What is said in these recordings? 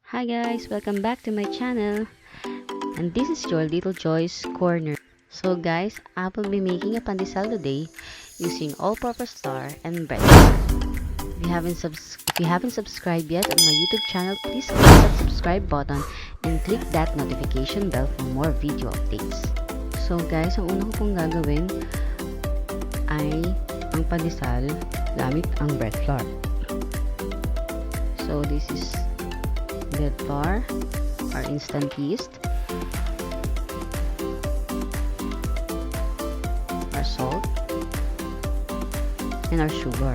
Hi guys, welcome back to my channel, and this is your Little Joy's Corner. So guys, I will be making a pandesal today using all-purpose flour and bread. If you haven't subscribed yet on my YouTube channel, please click that subscribe button and click that notification bell for more video updates. So guys, ang una ko pong gagawin ay ang pandesal gamit ang bread flour. So this is bread flour, our instant yeast, our salt, and our sugar.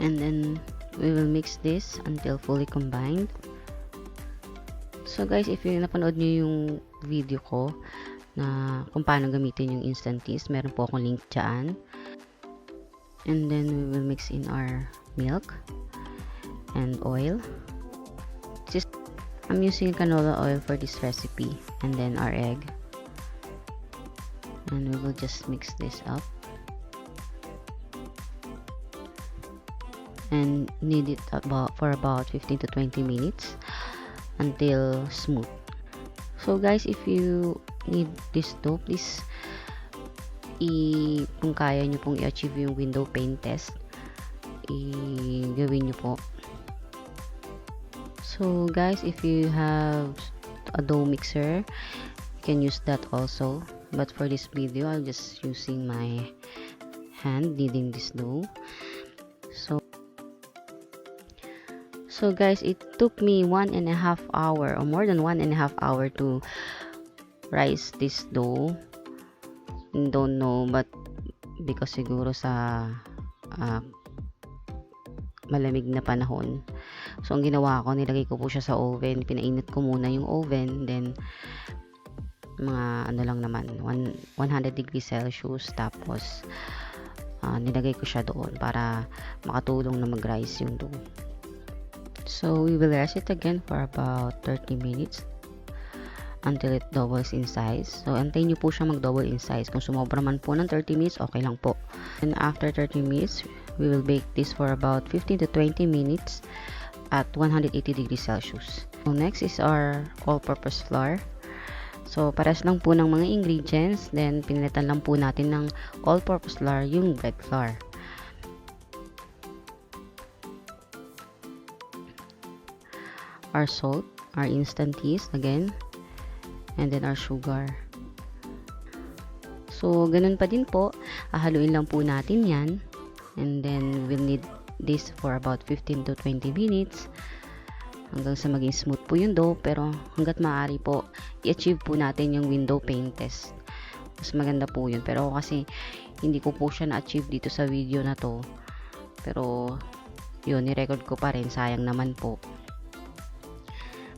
And then we will mix this until fully combined. So guys, if you napanood nyo yung video ko na kung paano gamitin yung instant yeast, meron po akong link dyan. And then we will mix in our milk and oil. I'm using canola oil for this recipe, and then our egg, and we will just mix this up and knead it for about 15 to 20 minutes until smooth. So guys, if you need this dough, please kung kaya nyo pong i-achieve yung window pane test, gawin nyo po. So guys, if you have a dough mixer, you can use that also, but for this video I'm just using my hand kneading this dough. So guys, it took me 1.5 hours or more than 1.5 hours to rise this dough. Don't know, but because siguro sa malamig na panahon. So ang ginawa ko, nilagay ko po siya sa oven, pinainit ko muna yung oven, then mga ano lang naman, 100 degrees Celsius, tapos nilagay ko siya doon para makatulong na mag-rise yung dough. So we will rest it again for about 30 minutes until it doubles in size. So antayin nyo po siya mag-double in size. Kung sumobra man po ng 30 minutes, okay lang po. And after 30 minutes, we will bake this for about 15 to 20 minutes at 180 degrees Celsius. So next is our all-purpose flour. So pares lang po ng mga ingredients, then pinilitan lang po natin ng all-purpose flour yung bread flour. Our salt, our instant yeast again, and then our sugar. So ganun pa din po, haluin lang po natin yan, and then we'll need this for about 15 to 20 minutes hanggang sa maging smooth po yung dough. Pero hanggat maaari po, i-achieve po natin yung window pane test. Mas maganda po yun, pero kasi hindi ko po siya na-achieve dito sa video na to, pero yun, ni-record ko pa rin, sayang naman po,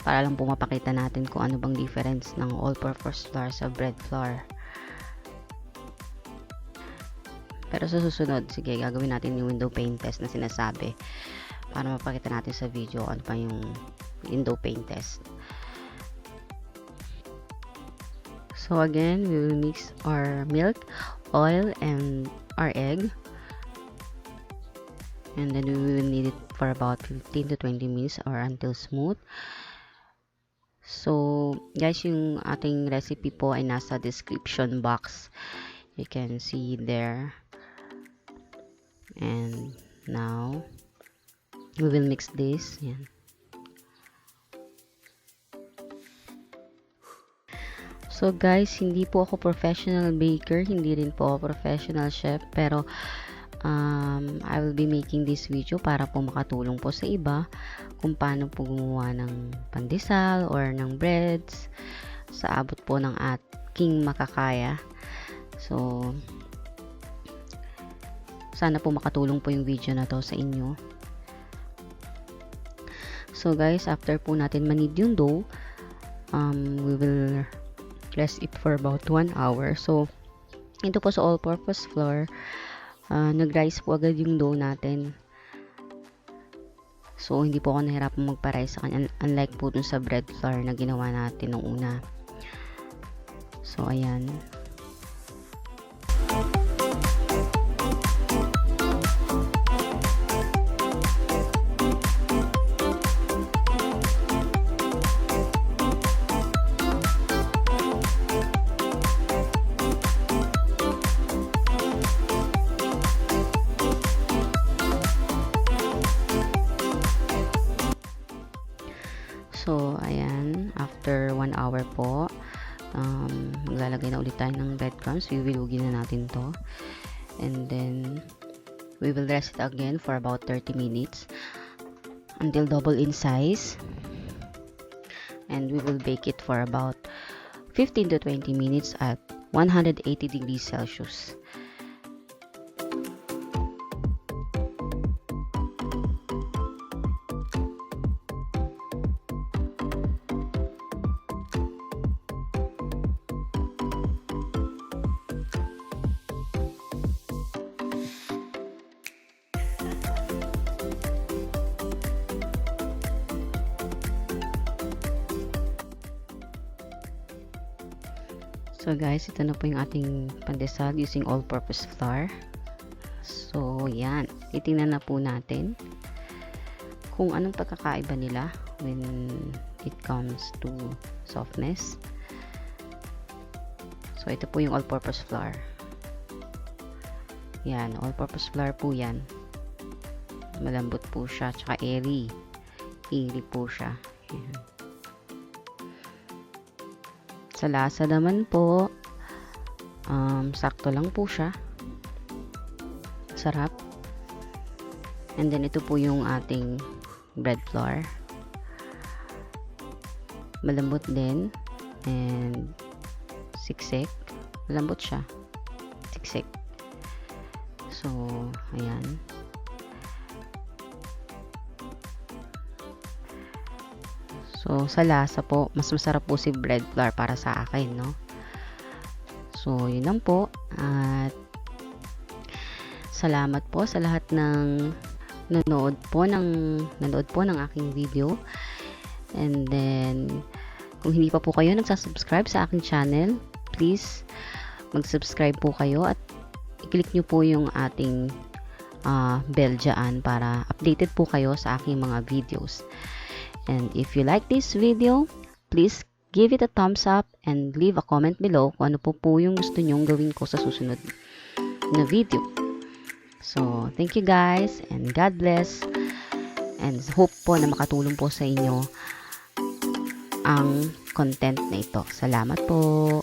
para lang po mapakita natin kung ano bang difference ng all-purpose flour sa bread flour. Pero sa susunod, sige, gagawin natin yung window pane test na sinasabi para mapakita natin sa video ano pa yung window pane test. So again, we will mix our milk, oil, and our egg, and then we will knead it for about 15 to 20 minutes or until smooth. So guys, yung ating recipe po ay nasa description box, you can see there. And now we will mix this. Yan. So guys, hindi po ako professional baker, hindi rin po ako professional chef, pero I will be making this video para po makatulong po sa iba kung paano po gumawa ng pandesal or ng breads sa abot po ng aking makakaya. So sana po makatulong po yung video na to sa inyo. So guys, after po natin manid yung dough, we will rest it for about 1 hour. So ito po sa all-purpose flour, nag-rise po agad yung dough natin. So hindi po ako nahirapang magpa-rise sa kanya, unlike po dun sa bread flour na ginawa natin nung una. So ayan. So, ayan, after 1 hour po, maglalagay na ulit tayo ng breadcrumbs. Wiwilugin na natin to. And then, we will rest it again for about 30 minutes until double in size. And we will bake it for about 15 to 20 minutes at 180 degrees Celsius. So guys, ito na po yung ating pandesal using all-purpose flour. So yan, titingnan na po natin kung anong pagkakaiba nila when it comes to softness. So ito po yung all-purpose flour. Yan, all-purpose flour po yan. Malambot po siya, tsaka airy. Airy po siya. Yan. Sa lasa naman po, sakto lang po siya. Sarap. And then ito po yung ating bread flour. Malambot din. And siksik. Malambot siya. Siksik. So, ayan. So, sa lasa po, mas masarap po si bread flour para sa akin, no? So, yun lang po. At salamat po sa lahat ng nanood po ng aking video. And then, kung hindi pa po kayo nagsasubscribe sa aking channel, please mag-subscribe po kayo at i-click nyo po yung ating bell dyan para updated po kayo sa aking mga videos. And if you like this video, please give it a thumbs up and leave a comment below kung ano po yung gusto nyong gawin ko sa susunod na video. So, thank you guys and God bless. And hope po na makatulong po sa inyo ang content na ito. Salamat po.